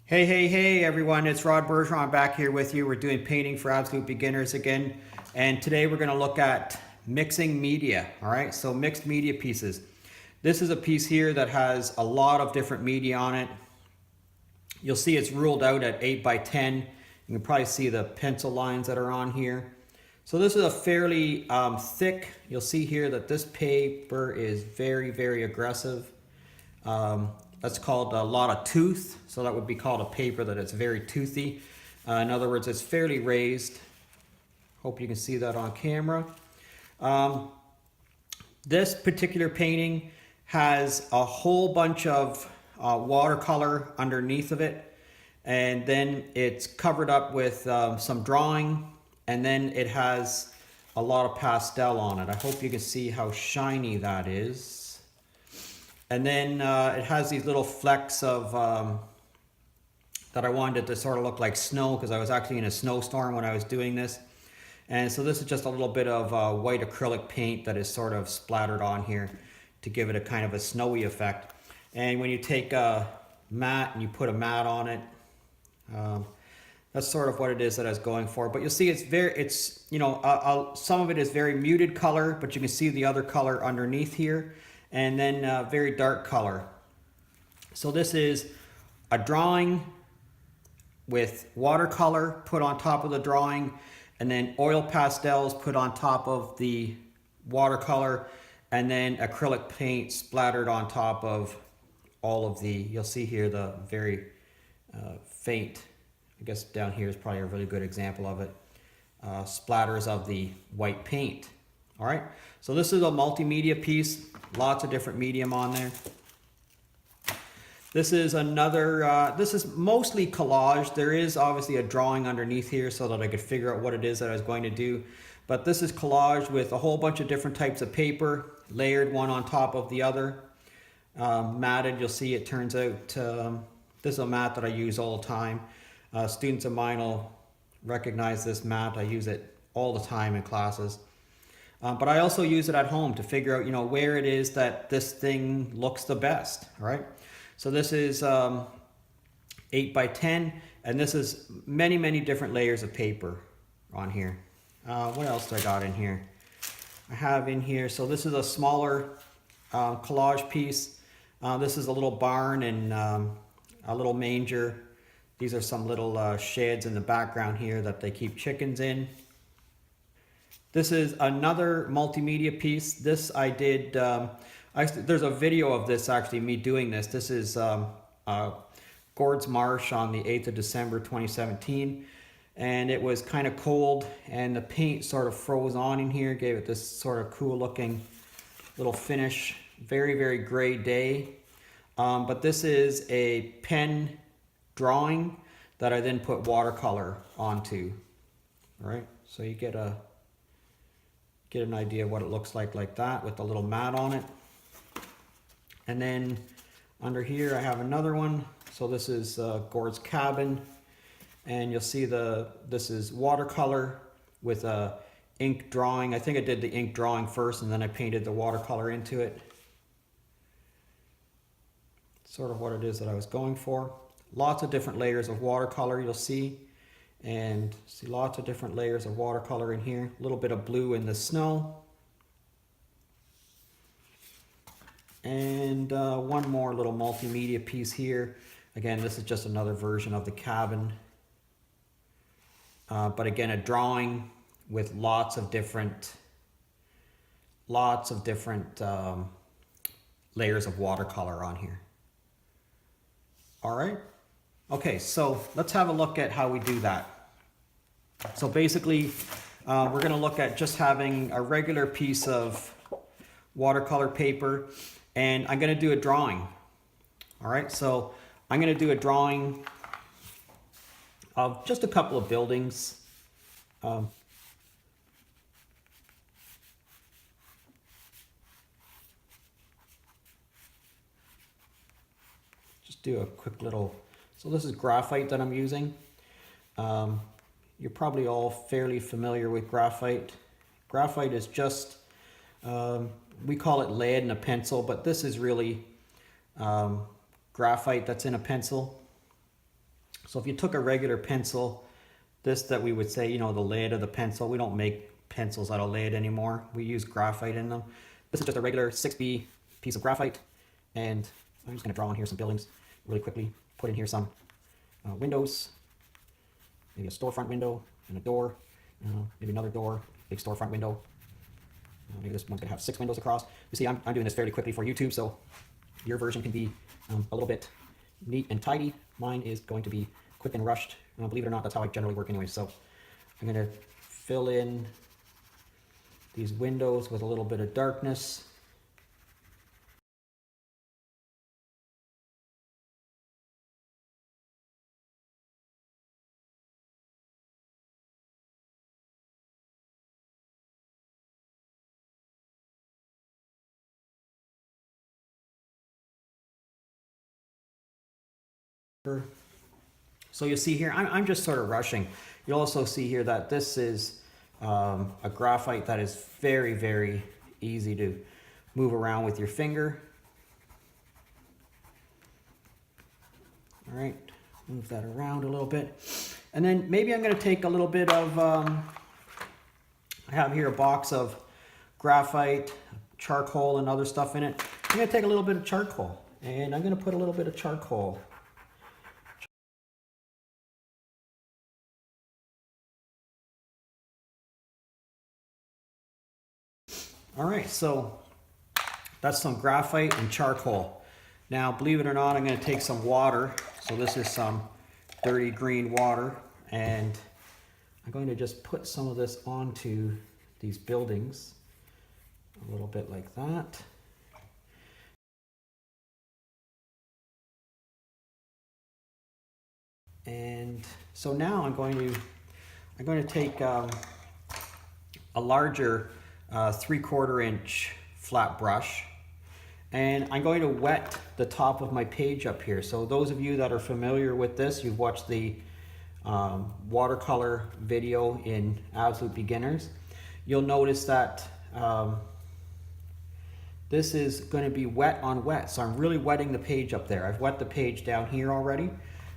Hey everyone, it's Bergeron back here with you. We're doing painting for absolute beginners again. And today we're going to look at mixing media. All right, so mixed media pieces. This is a piece here that has a lot of different media on it. You'll see it's ruled out at 8 by 10. You can probably see the pencil lines that are on here. So this is a fairly thick. You'll see here that this paper is very aggressive. That's called a lot of tooth, so that would be called a paper that is very toothy. In other words, it's fairly raised. Hope you can see that on camera. This particular painting has a whole bunch of watercolor underneath of it, and then it's covered up with some drawing, and then it has a lot of pastel on it. I hope you can see how shiny that is. And then it has these little flecks of that I wanted it to sort of look like snow, because I was actually in a snowstorm when I was doing this. And so this is just a little bit of white acrylic paint that is sort of splattered on here to give it a kind of a snowy effect. And when you take a mat and you put a mat on it, that's sort of what it is that I was going for. But you'll see some of it is very muted color, but you can see the other color underneath here. And then very dark color. So this is a drawing with watercolor put on top of the drawing, and then oil pastels put on top of the watercolor, and then acrylic paint splattered on top of all of the, you'll see here the very faint, I guess down here is probably a really good example of it, splatters of the white paint. All right, so this is a multimedia piece, lots of different medium on there. This is another, this is mostly collage. There is obviously a drawing underneath here so that I could figure out what it is that I was going to do. But this is collage with a whole bunch of different types of paper, layered one on top of the other. Matted, you'll see it turns out, this is a mat that I use all the time. Students of mine will recognize this mat. I use it all the time in classes. But I also use it at home to figure out, where it is that this thing looks the best, all right? So this is 8 by 10, and this is many different layers of paper on here. What else do I got in here? I have in here, so this is a smaller collage piece. This is a little barn and a little manger. These are some little sheds in the background here that they keep chickens in. This is another multimedia piece. This I did, there's a video of this actually, me doing this. This is Gord's Marsh on the 8th of December 2017. And it was kind of cold and the paint sort of froze on in here, gave it this sort of cool looking little finish. Very gray day. But this is a pen drawing that I then put watercolor onto. All right, so you get an idea of what it looks like that with the little mat on it. And then under here I have another one. So this is Gord's cabin, and you'll see this is watercolor with a ink drawing. I think I did the ink drawing first and then I painted the watercolor into it. Sort of what it is that I was going for. Lots of different layers of watercolor you'll see. And see lots of different layers of watercolor in here. A little bit of blue in the snow. And one more little multimedia piece here. Again, this is just another version of the cabin. But again, a drawing with lots of different layers of watercolor on here. All right. Okay, so let's have a look at how we do that. So basically, we're going to look at just having a regular piece of watercolor paper, and I'm going to do a drawing. All right, so I'm going to do a drawing of just a couple of buildings. Just do a quick little... So this is graphite that I'm using. You're probably all fairly familiar with graphite. Graphite is just, we call it lead in a pencil, but this is really graphite that's in a pencil. So if you took a regular pencil, this that we would say, you know, the lead of the pencil, we don't make pencils out of lead anymore. We use graphite in them. This is just a regular 6B piece of graphite. And I'm just going to draw on here some buildings really quickly. Put in here some windows, maybe a storefront window and a door, maybe another door, big storefront window. Maybe this one's going to have 6 windows across. You see, I'm doing this fairly quickly for YouTube, so your version can be a little bit neat and tidy. Mine is going to be quick and rushed. Believe it or not, that's how I generally work anyway. So I'm going to fill in these windows with a little bit of darkness. So you see here, I'm just sort of rushing. You'll also see here that this is a graphite that is very, very easy to move around with your finger. All right, move that around a little bit. And then maybe I'm going to take a little bit of, I have here a box of graphite, charcoal, and other stuff in it. I'm going to take a little bit of charcoal, and I'm going to put a little bit of charcoal. All right, so that's some graphite and charcoal. Now, believe it or not, I'm going to take some water. So this is some dirty green water, and I'm going to just put some of this onto these buildings, a little bit like that. And so now I'm going to take a larger 3/4 inch flat brush, and I'm going to wet the top of my page up here. So those of you that are familiar with this, you've watched the watercolor video in Absolute Beginners, you'll notice that this is going to be wet on wet. So I'm really wetting the page up there. I've wet the page down here already,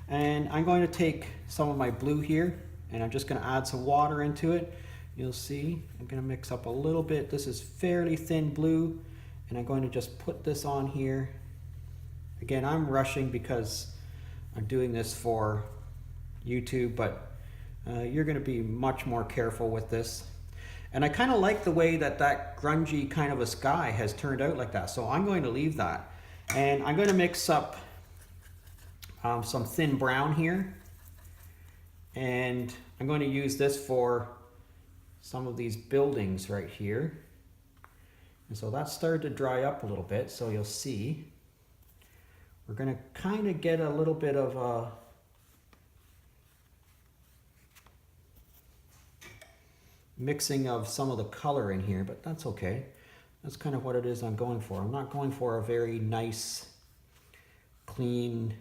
and I'm going to take some of my blue here, and I'm just going to add some water into it. You'll see I'm going to mix up a little bit. This is fairly thin blue, and I'm going to just put this on here. Again, I'm rushing because I'm doing this for YouTube, but you're going to be much more careful with this. And I kind of like the way that grungy kind of a sky has turned out like that, so I'm going to leave that. And I'm going to mix up some thin brown here, and I'm going to use this for some of these buildings right here. And so that started to dry up a little bit, so you'll see we're going to kind of get a little bit of a mixing of some of the color in here, but that's okay. That's kind of what it is I'm going for. I'm not going for a very nice, clean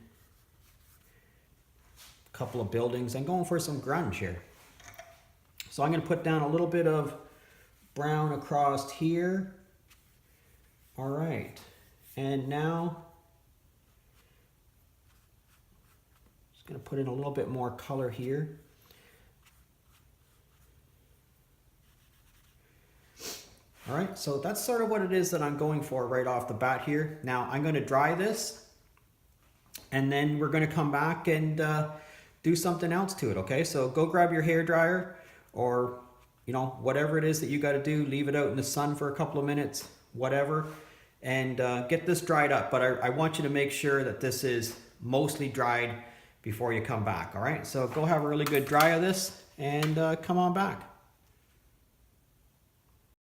couple of buildings. I'm going for some grunge here. So I'm going to put down a little bit of brown across here. All right, and now just going to put in a little bit more color here. All right, so that's sort of what it is that I'm going for right off the bat here. Now I'm going to dry this, and then we're going to come back and do something else to it, okay? So go grab your hair dryer, or whatever it is that you got to do. Leave it out in the sun for a couple of minutes, whatever, and get this dried up. But I want you to make sure that this is mostly dried before you come back. All right, so go have a really good dry of this, and come on back.